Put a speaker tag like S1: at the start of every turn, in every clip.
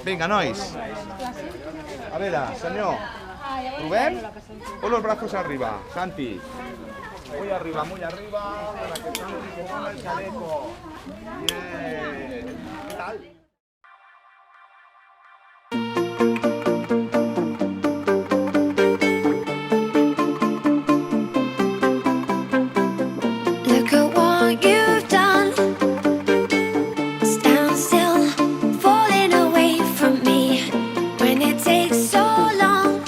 S1: Vinga, nois. A veure, senyor, provem? Pon los brazos arriba, Santi. Muy arriba, para que Santi se ponga el chaleco. Bien. ¿Qué tal?
S2: Look at what you've done. Stand still, falling away from me. When it takes so long,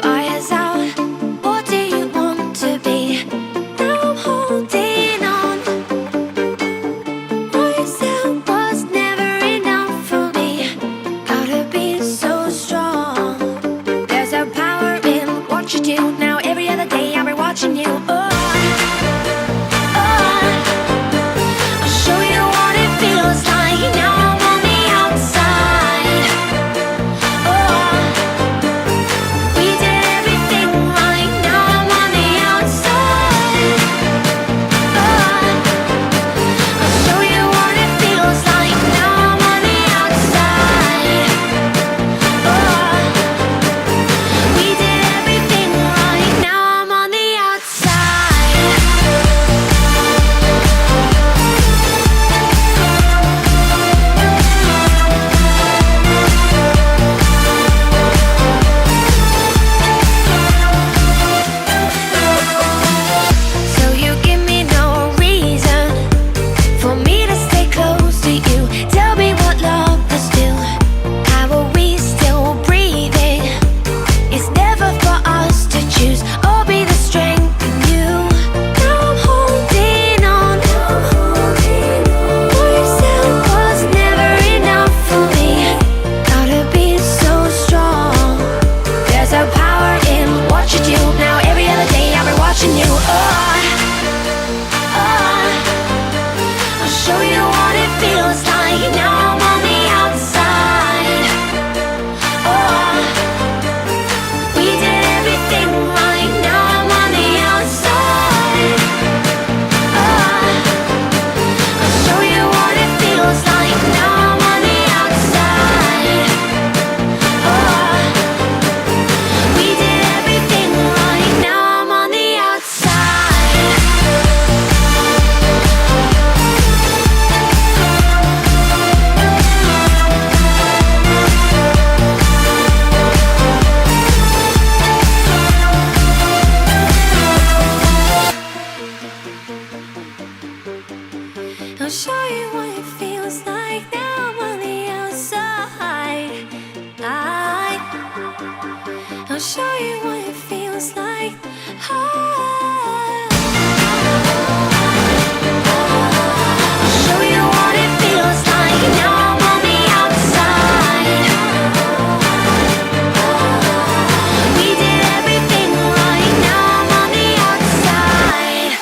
S2: fire's out. What do you want to be? Now I'm holding on. What you said was never enough for me. Gotta be so strong. There's a power in what you do. Now every other day I'll be watching you. I'll show you what it feels like now I'm on the outside. I'll show you what it feels like. I'll show you what it feels like now I'm on the outside. We did everything right, now I'm on the outside.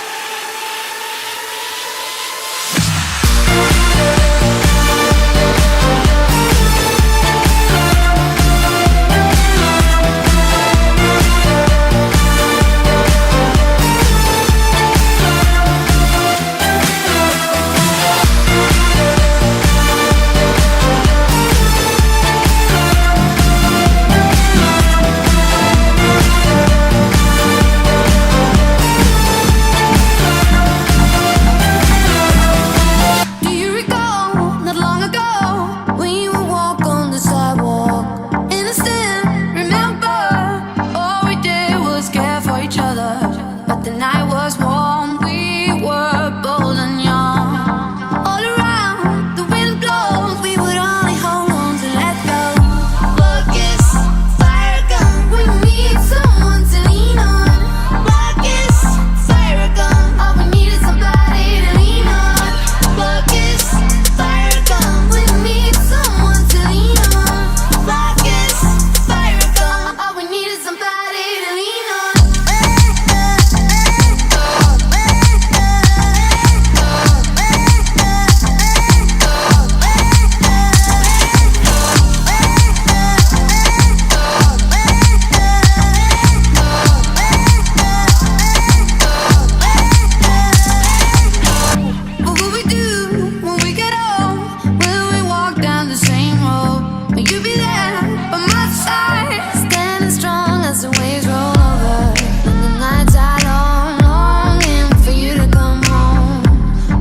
S2: you'd be there by my side, standing strong as the waves roll over. And the nights are long, longing for you to come home.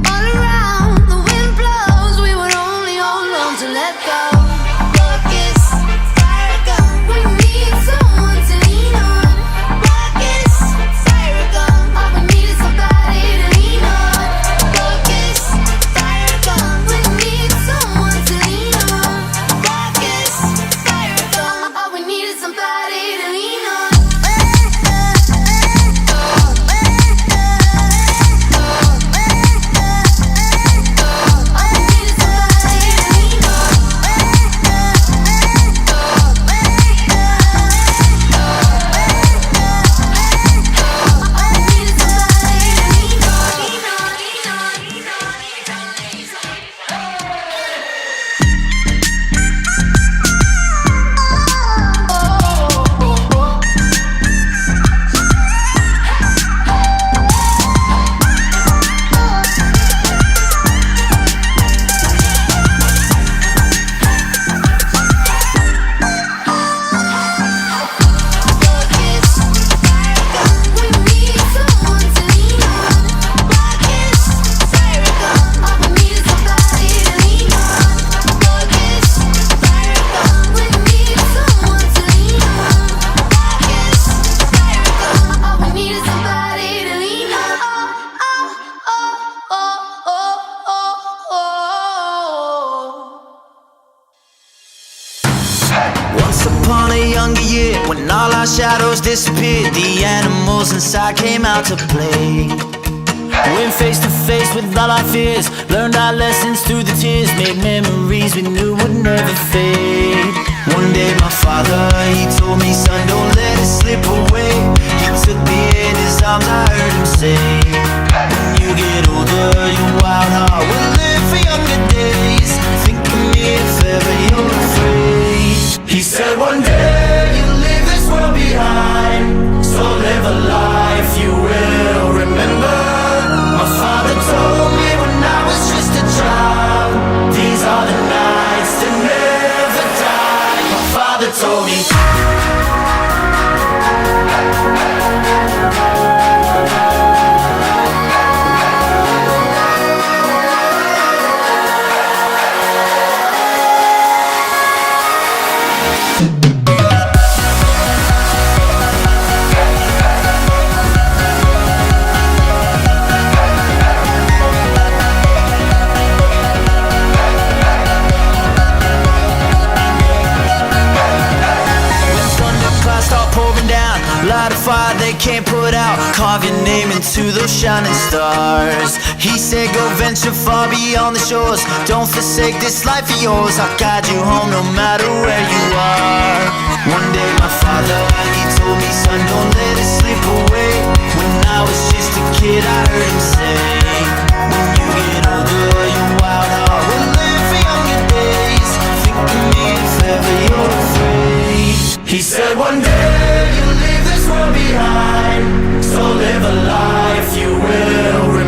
S2: All around, the wind blows, we would only hold on to let go. Your kiss, fire gun, we need someone to lean on. Your kiss, fire gun, all we need is somebody to lean on. Your kiss, fire gun, we need someone to lean on. Your kiss, fire gun, all we need is somebody to lean on.
S3: Once upon a younger year, when all our shadows disappeared, the animals inside came out to play. Went face to face with all our fears, learned our lessons through the tears, made memories we knew would never fade. One day my father, he told me, son, don't let it slip away. He took me in his arms, I heard him say, when you get older, your wild heart will live for younger days. Think of me if ever you're afraid. He said one day you'll leave this world behind, so live a life you will remember. My father told me when I was just a child, these are the nights that never die. My father told me. Light a fire they can't put out, carve your name into those shining stars. He said go venture far beyond the shores, don't forsake this life of yours. I'll guide you home no matter where you are. One day my father, he told me, son, don't let it slip away. When I was just a kid I heard him say, when you get older your wild heart will live for younger days. Think of me if ever you're afraid. He said one day you'll leave this world behind, so live a life you will remember.